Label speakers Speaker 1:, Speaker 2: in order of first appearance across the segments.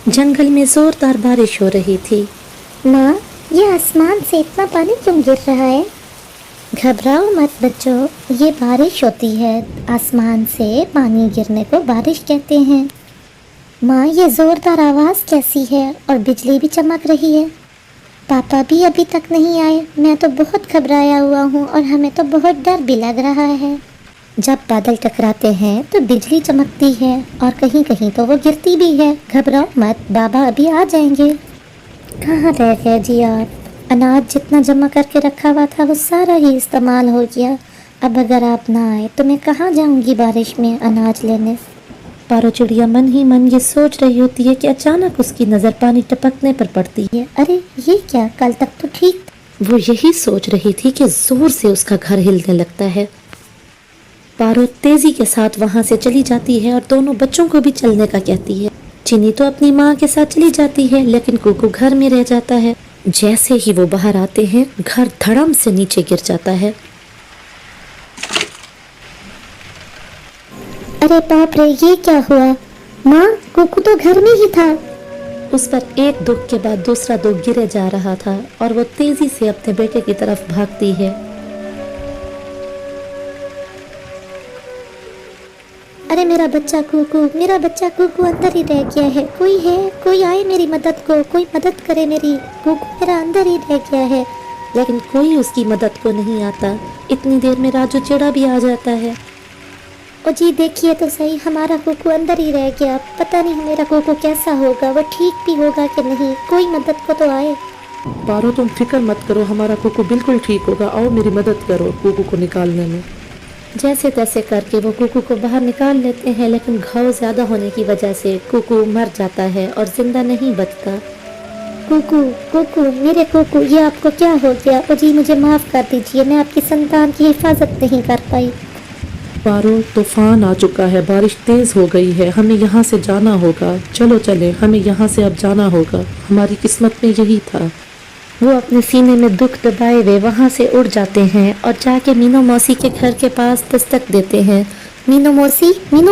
Speaker 1: जंगल में जोरदार बारिश हो रही थी।
Speaker 2: माँ, ये आसमान से इतना पानी क्यों गिर रहा है? घबराओ मत बच्चों, ये बारिश होती है। आसमान से पानी गिरने को बारिश कहते हैं। माँ, ये ज़ोरदार आवाज़ कैसी है और बिजली भी चमक रही है। पापा भी अभी तक नहीं आए। मैं तो बहुत घबराया हुआ हूँ और हमें तो बहुत डर भी लग रहा है। जब बादल टकराते हैं तो बिजली चमकती है और कहीं कहीं तो वो गिरती भी है। घबराओ मत, बाबा अभी आ जाएंगे। कहाँ रह गए जी आप? अनाज जितना जमा करके रखा हुआ था वो सारा ही इस्तेमाल हो गया। अब अगर आप ना आए तो मैं कहाँ जाऊँगी बारिश में अनाज लेने?
Speaker 1: पारो चिड़िया मन ही मन ये सोच रही होती है कि अचानक उसकी नज़र पानी टपकने पर पड़ती है।
Speaker 2: अरे ये क्या, कल तक तो ठीक।
Speaker 1: वो यही सोच रही थी कि जोर से उसका घर हिलने लगता है। पारो तेजी के साथ वहां से चली जाती है और दोनों बच्चों को भी चलने का कहती है। चिनी तो अपनी माँ के साथ चली जाती है, लेकिन कुकू घर में रह जाता है। जैसे ही वो बाहर आते हैं, घर धड़म से नीचे गिर जाता है।
Speaker 2: अरे बाप रे, ये क्या हुआ? माँ, कुकू तो घर में ही था।
Speaker 1: उस पर एक दुख के बाद दूसरा दुख गिरे जा रहा था और वो तेजी से अपने बेटे की तरफ भागती है।
Speaker 2: अरे मेरा बच्चा कुकू अंदर ही रह गया है। कोई है, कोई आए मेरी मदद को, कोई मदद करे मेरी। कुकू मेरा अंदर ही रह गया है।
Speaker 1: लेकिन कोई उसकी मदद को नहीं आता। इतनी देर में राजू चिड़ा भी आ जाता है।
Speaker 2: ओ जी देखिए तो सही, हमारा कुकू अंदर ही रह गया। पता नहीं मेरा कुकू कैसा होगा, वो ठीक भी होगा कि नहीं। कोई मदद को तो आए।
Speaker 3: पारो, तुम फिक्र मत करो, हमारा कुकू बिल्कुल ठीक होगा। आओ मेरी मदद करो कुकू को निकालने में।
Speaker 1: जैसे तैसे करके वो कुकू को बाहर निकाल लेते हैं, लेकिन घाव ज्यादा होने की वजह से कुकू मर जाता है और जिंदा नहीं बचता।
Speaker 2: कुकू, मेरे कुकू, ये आपको क्या हो गया? ओ जी मुझे माफ़ कर दीजिए, मैं आपकी संतान की हिफाजत नहीं कर पाई।
Speaker 3: पारो, तूफान आ चुका है, बारिश तेज हो गई है, हमें यहाँ से जाना होगा। चलो चले, हमें यहाँ से अब जाना होगा। हमारी किस्मत में यही था।
Speaker 1: वो अपने सीने में दुख दबाए हुए वहाँ से उड़ जाते हैं और जाके मीनू मौसी के घर के पास दस्तक देते हैं।
Speaker 2: मीनू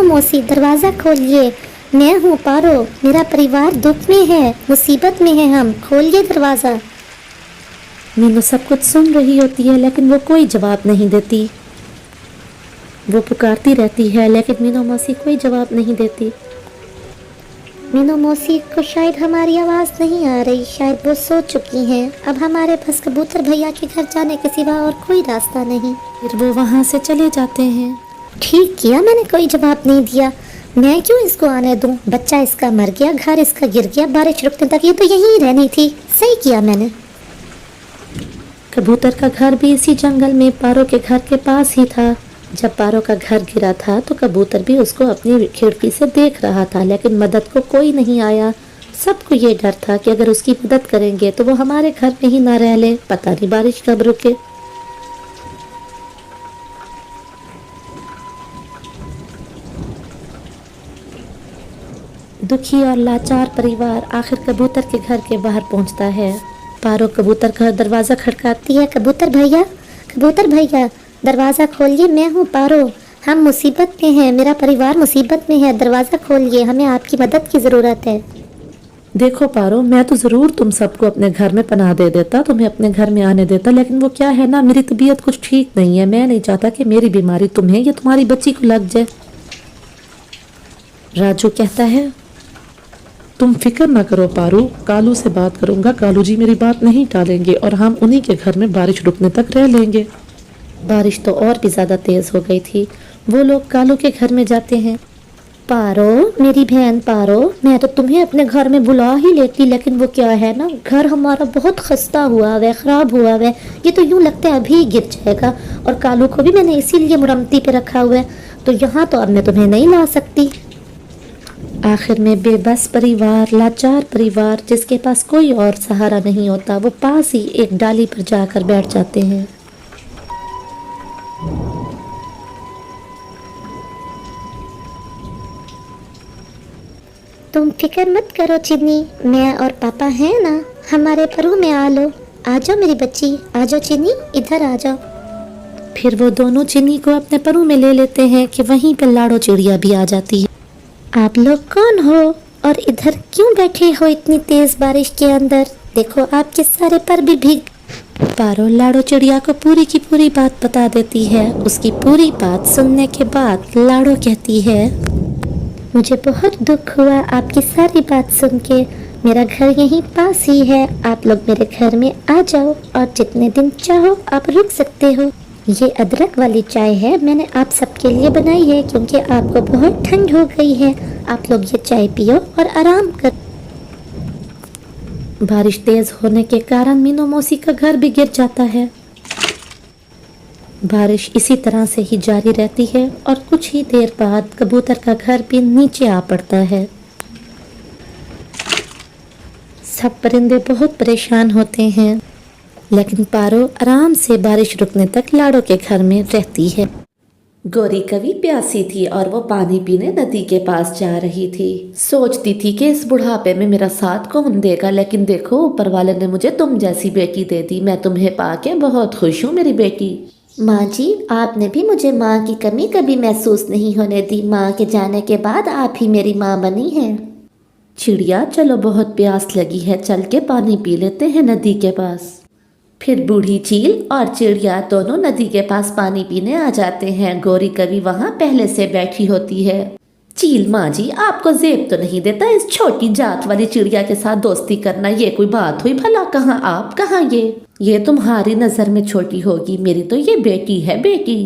Speaker 2: मौसी, दरवाज़ा खोलिए। मैं हूँ पारो, मेरा परिवार दुख में है, मुसीबत में है, हम खोलिए दरवाज़ा।
Speaker 1: मीनू सब कुछ सुन रही होती है, लेकिन वो कोई जवाब नहीं देती। वो पुकारती रहती है, लेकिन मीनू मौसी कोई जवाब नहीं देती।
Speaker 2: मीनू मौसी को शायद हमारी आवाज़ नहीं आ रही, शायद वो सो चुकी हैं। अब हमारे पास कबूतर भैया के घर जाने के सिवा और कोई रास्ता नहीं।
Speaker 1: फिर वो वहाँ से चले जाते हैं।
Speaker 2: ठीक किया, मैंने कोई जवाब नहीं दिया। मैं क्यों इसको आने दूं? बच्चा इसका मर गया, घर इसका गिर गया, बारिश रुकने तक ये तो यहीं रहनी थी। सही किया मैंने।
Speaker 1: कबूतर का घर भी इसी जंगल में पारो के घर के पास ही था। जब पारो का घर गिरा था तो कबूतर भी उसको अपनी खिड़की से देख रहा था, लेकिन मदद को कोई नहीं आया। सबको ये डर था कि अगर उसकी मदद करेंगे तो वो हमारे घर में ही ना रह ले, पता नहीं बारिश कब रुके। दुखी और लाचार परिवार आखिर कबूतर के घर के बाहर पहुंचता है। पारो कबूतर का दरवाज़ा खटकाती है।
Speaker 2: कबूतर भैया, दरवाज़ा खोलिए, मैं हूँ पारो। हम मुसीबत में हैं, मेरा परिवार मुसीबत में है, दरवाज़ा खोलिए, हमें आपकी मदद की ज़रूरत है।
Speaker 3: देखो पारो, मैं तो ज़रूर तुम सबको अपने घर में पनाह दे देता, तुम्हें अपने घर में आने देता, लेकिन वो क्या है ना, मेरी तबीयत कुछ ठीक नहीं है। मैं नहीं चाहता कि मेरी बीमारी तुम्हें या तुम्हारी बच्ची को लग जाए।
Speaker 1: राजू कहता है,
Speaker 3: तुम फिक्र ना करो पारू, कालू से बात करूंगा, कालू जी मेरी बात नहीं टालेंगे और हम उन्हीं के घर में बारिश रुकने तक रह लेंगे।
Speaker 1: बारिश तो और भी ज़्यादा तेज़ हो गई थी। वो लोग कालू के घर में जाते हैं।
Speaker 2: पारो, मेरी बहन पारो, मैं तो तुम्हें अपने घर में बुला ही लेती, लेकिन वो क्या है ना, घर हमारा बहुत खस्ता हुआ है, ख़राब हुआ है। ये तो यूँ लगता है अभी गिर जाएगा, और कालू को भी मैंने इसीलिए मुरम्मती पे रखा हुआ है, तो यहाँ तो अब मैं तुम्हें नहीं ला सकती।
Speaker 1: आखिर में बेबस परिवार, लाचार परिवार, जिसके पास कोई और सहारा नहीं होता, वो पास ही एक डाली पर जाकर बैठ जाते हैं।
Speaker 2: तुम फिक्र मत करो चिन्नी, मैं और पापा हैं ना, हमारे परू में आ लो। आ जाओ मेरी बच्ची, आ जाओ चिन्नी, इधर आ जाओ।
Speaker 1: फिर वो दोनों चिन्नी को अपने परू में ले लेते हैं कि वहीं पर लाड़ो चिड़िया भी आ जाती है।
Speaker 2: आप लोग कौन हो और इधर क्यों बैठे हो इतनी तेज बारिश के अंदर? देखो आपके सारे पर भी भीग।
Speaker 1: पारो लाड़ो चिड़िया को पूरी की पूरी बात बता देती है। उसकी पूरी बात सुनने के बाद लाड़ो कहती है,
Speaker 2: मुझे बहुत दुख हुआ आपकी सारी बात सुन के। मेरा घर यहीं पास ही है, आप लोग मेरे घर में आ जाओ और जितने दिन चाहो आप रुक सकते हो। ये अदरक वाली चाय है, मैंने आप सबके लिए बनाई है क्योंकि आपको बहुत ठंड हो गई है। आप लोग ये चाय पियो और आराम कर।
Speaker 1: बारिश तेज होने के कारण मीनू मौसी का घर भी गिर जाता है। बारिश इसी तरह से ही जारी रहती है और कुछ ही देर बाद कबूतर का घर भी नीचे आ पड़ता है। सब परिंदे बहुत परेशान होते हैं, लेकिन पारो आराम से बारिश रुकने तक लाड़ो के घर में रहती है। गौरी कवि प्यासी थी और वो पानी पीने नदी के पास जा रही थी। सोचती थी कि इस बुढ़ापे में मेरा साथ कौन देगा, लेकिन देखो ऊपर वाले ने मुझे तुम जैसी बेटी दे दी। मैं तुम्हें पाके बहुत खुश हूँ मेरी बेटी।
Speaker 2: माँ जी, आपने भी मुझे माँ की कमी कभी महसूस नहीं होने दी। माँ के जाने के बाद आप ही मेरी माँ बनी है।
Speaker 1: चिड़िया चलो बहुत प्यास लगी है, चल के पानी पी लेते हैं नदी के पास। फिर बूढ़ी चील और चिड़िया दोनों नदी के पास पानी पीने आ जाते हैं। गौरी कवि वहाँ पहले से बैठी होती है। चील, माँ जी आपको जेब तो नहीं देता इस छोटी जात वाली चिड़िया के साथ दोस्ती करना? ये कोई बात हुई भला? कहाँ आप, कहाँ ये तुम्हारी नजर में छोटी होगी, मेरी तो ये बेटी है बेटी।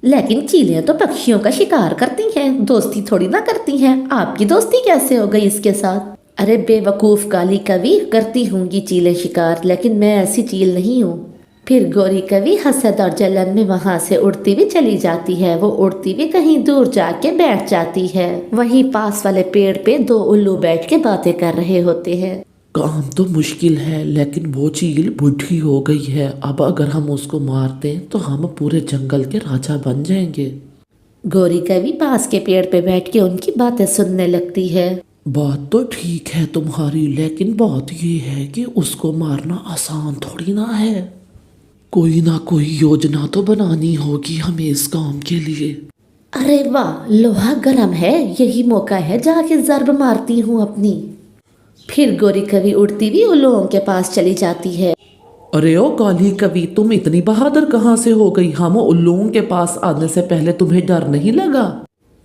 Speaker 1: लेकिन चीलें तो पक्षियों का शिकार करती हैं, दोस्ती थोड़ी ना करती हैं। आपकी दोस्ती कैसे हो गई इसके साथ? अरे बेवकूफ़ काली कवि, करती होंगी चीलें शिकार, लेकिन मैं ऐसी चील नहीं हूँ। फिर गौरी कवि हसद और जलन में वहाँ से उड़ती भी चली जाती है। वो उड़ती भी कहीं दूर जाके बैठ जाती है। वहीं पास वाले पेड़ पे दो उल्लू बैठ के बातें कर रहे होते हैं।
Speaker 4: काम तो मुश्किल है, लेकिन वो चील बुढ़ी हो गई है। अब अगर हम उसको मारते हैं तो हम पूरे जंगल के राजा बन जाएंगे।
Speaker 1: गौरी कवि पास के पेड़ पे बैठ के उनकी बातें सुनने लगती है।
Speaker 4: बात तो ठीक है तुम्हारी, लेकिन बात ये है कि उसको मारना आसान थोड़ी ना है। कोई ना कोई योजना तो बनानी होगी हमें इस काम के लिए।
Speaker 1: अरे वाह, लोहा गरम है, यही मौका है जाके ज़र्ब मारती हूँ अपनी। फिर गौरी कवि उड़ती हुई उल्लुओं के पास चली जाती है।
Speaker 4: अरे ओ काली कवि, तुम इतनी बहादुर कहाँ से हो गई? हम उल्लुओं के पास आने से पहले तुम्हें डर नहीं लगा?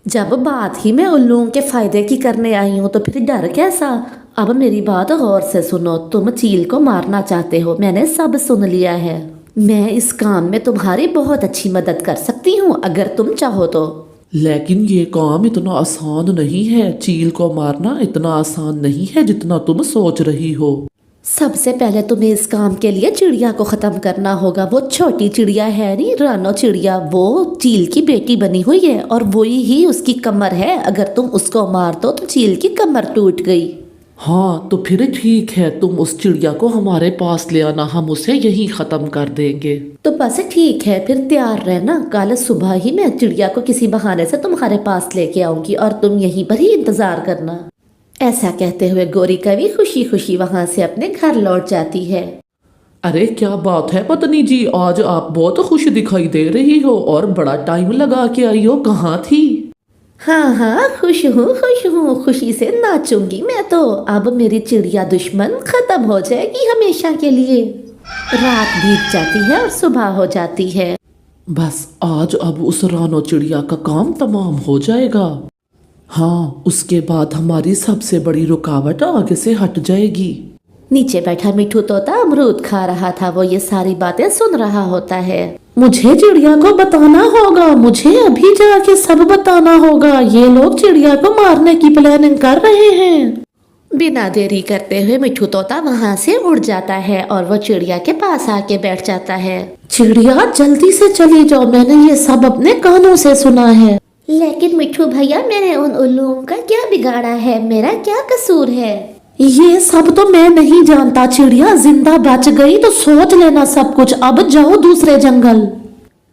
Speaker 1: जब बात ही मैं उल्लुओं के फायदे की करने आई हूँ तो फिर डर कैसा? अब मेरी बात गौर से सुनो। तुम चील को मारना चाहते हो, मैंने सब सुन लिया है। मैं इस काम में तुम्हारी बहुत अच्छी मदद कर सकती हूँ अगर तुम चाहो तो।
Speaker 4: लेकिन ये काम इतना आसान नहीं है। चील को मारना इतना आसान नहीं है जितना तुम सोच रही हो।
Speaker 1: सबसे पहले तुम्हें इस काम के लिए चिड़िया को खत्म करना होगा। वो छोटी चिड़िया है नहीं, रानो चिड़िया, वो चील की बेटी बनी हुई है और वही ही उसकी कमर है। अगर तुम उसको मार दो तो चील की कमर टूट गई।
Speaker 4: हाँ तो फिर ठीक है, तुम उस चिड़िया को हमारे पास ले आना, हम उसे यहीं खत्म कर देंगे।
Speaker 1: तो बस ठीक है, फिर तैयार रहना। कल सुबह ही मैं चिड़िया को किसी बहाने से तुम्हारे पास लेके आऊंगी और तुम यहीं पर ही इंतजार करना। ऐसा कहते हुए गौरी कवि खुशी खुशी वहां से अपने घर लौट जाती है।
Speaker 4: अरे क्या बात है पत्नी जी, आज आप बहुत खुश दिखाई दे रही हो और बड़ा टाइम लगा के आई हो, कहाँ थी?
Speaker 1: हाँ हाँ, खुश हूँ, खुशी से नाचूंगी मैं तो। अब मेरी चिड़िया दुश्मन खत्म हो जाएगी हमेशा के लिए। रात बीत जाती है और सुबह हो जाती है।
Speaker 4: बस आज अब उस रानो चिड़िया का काम तमाम हो जाएगा। हाँ, उसके बाद हमारी सबसे बड़ी रुकावट आगे से हट जाएगी।
Speaker 1: नीचे बैठा मिठू तोता अमरूद खा रहा था। वो ये सारी बातें सुन रहा होता है। मुझे चिड़िया को बताना होगा, मुझे अभी जाके सब बताना होगा। ये लोग चिड़िया को मारने की प्लानिंग कर रहे हैं। बिना देरी करते हुए मिठू तोता वहाँ से उड़ जाता है और वो चिड़िया के पास आके बैठ जाता है। चिड़िया जल्दी से चली जाओ, मैंने ये सब अपने कानों से सुना है।
Speaker 2: लेकिन मिठू भैया, मैंने उन उल्लुओं का क्या बिगाड़ा है? मेरा क्या कसूर है?
Speaker 1: ये सब तो मैं नहीं जानता। चिड़िया जिंदा बच गई तो सोच लेना सब कुछ। अब जाओ दूसरे जंगल।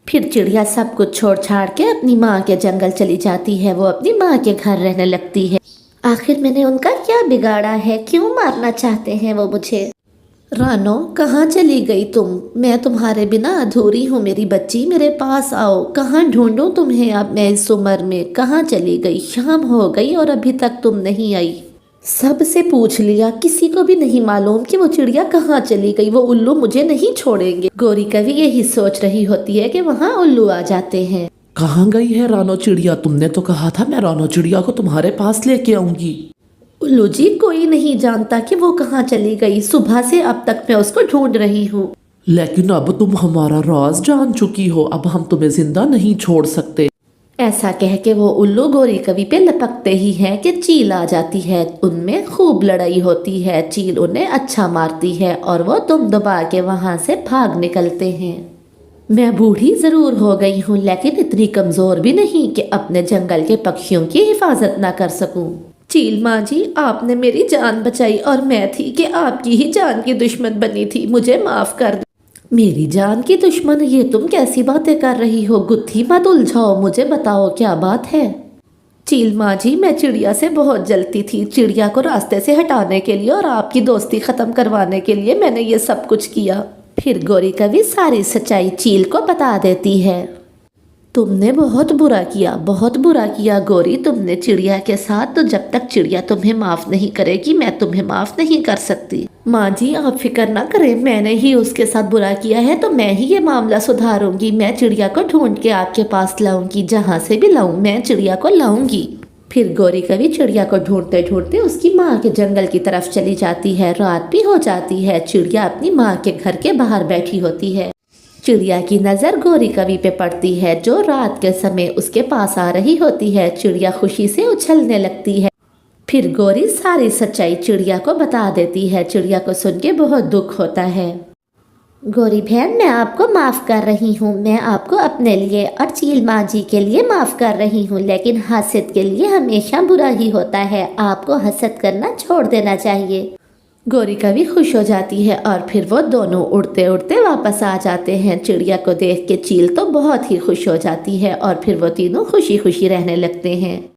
Speaker 1: फिर चिड़िया सब कुछ छोड़ छाड़ के अपनी माँ के जंगल चली जाती है। वो अपनी माँ के घर रहने लगती है।
Speaker 2: आखिर मैंने उनका क्या बिगाड़ा है? क्यों मारना चाहते हैं वो मुझे?
Speaker 1: रानो, कहाँ चली गई तुम? मैं तुम्हारे बिना अधूरी हूँ मेरी बच्ची, मेरे पास आओ। कहाँ ढूंढूं तुम्हें अब मैं इस उम्र में? कहाँ चली गई? शाम हो गई और अभी तक तुम नहीं आई।
Speaker 3: सब से पूछ लिया, किसी को भी नहीं मालूम कि वो चिड़िया कहाँ चली गई। वो उल्लू मुझे नहीं छोड़ेंगे। गौरी कवि यही सोच रही होती है कि वहाँ उल्लू आ जाते हैं।
Speaker 4: कहाँ गई है रानो चिड़िया? तुमने तो कहा था मैं रानो चिड़िया को तुम्हारे पास लेके आऊंगी।
Speaker 3: उल्लू जी, कोई नहीं जानता कि वो कहाँ चली गई। सुबह से अब तक मैं उसको ढूंढ रही हूँ।
Speaker 4: लेकिन अब तुम हमारा राज जान चुकी हो, अब हम तुम्हें जिंदा नहीं छोड़ सकते।
Speaker 3: ऐसा कह के वो उल्लू गौरी कवि पे लपकते ही है कि चील आ जाती है। उनमें खूब लड़ाई होती है। चील उन्हें अच्छा मारती है और वो दुम दबा के वहां से भाग निकलते हैं। मैं बूढ़ी जरूर हो गई हूँ, लेकिन इतनी कमजोर भी नहीं कि अपने जंगल के पक्षियों की हिफाजत ना कर सकूं। चील माँ जी, आपने मेरी जान बचाई और मैं थी कि आपकी ही जान की दुश्मन बनी थी। मुझे माफ कर दो। मेरी जान की दुश्मन? ये तुम कैसी बातें कर रही हो? गुत्थी मत उलझाओ, मुझे बताओ क्या बात है। चील माँ जी, मैं चिड़िया से बहुत जलती थी। चिड़िया को रास्ते से हटाने के लिए और आपकी दोस्ती खत्म करवाने के लिए मैंने ये सब कुछ किया। फिर गौरी कवि सारी सच्चाई चील को बता देती है। तुमने बहुत बुरा किया, बहुत बुरा किया गौरी तुमने चिड़िया के साथ। तो जब तक चिड़िया तुम्हें माफ नहीं करेगी मैं तुम्हें माफ नहीं कर सकती। माँ जी, आप फिक्र ना करें, मैंने ही उसके साथ बुरा किया है तो मैं ही ये मामला सुधारूंगी। मैं चिड़िया को ढूंढ के आपके पास लाऊंगी। जहाँ से भी लाऊं मैं चिड़िया को लाऊंगी। फिर गौरी कवि चिड़िया को ढूंढते ढूंढते उसकी माँ के जंगल की तरफ चली जाती है। रात भी हो जाती है। चिड़िया अपनी माँ के घर के बाहर बैठी होती है। चिड़िया की नज़र गौरी कवि पे पड़ती है, जो रात के समय उसके पास आ रही होती है। चिड़िया खुशी से उछलने लगती है। फिर गौरी सारी सच्चाई चिड़िया को बता देती है। चिड़िया को सुन के बहुत दुख होता है।
Speaker 2: गौरी बहन, मैं आपको माफ़ कर रही हूँ। मैं आपको अपने लिए और चील माँ जी के लिए माफ़ कर रही हूँ, लेकिन हसद के लिए हमेशा बुरा ही होता है। आपको हसद करना छोड़ देना चाहिए।
Speaker 3: गौरी कवि खुश हो जाती है और फिर वो दोनों उड़ते उड़ते वापस आ जाते हैं। चिड़िया को देख के चील तो बहुत ही खुश हो जाती है और फिर वो तीनों खुशी खुशी रहने लगते हैं।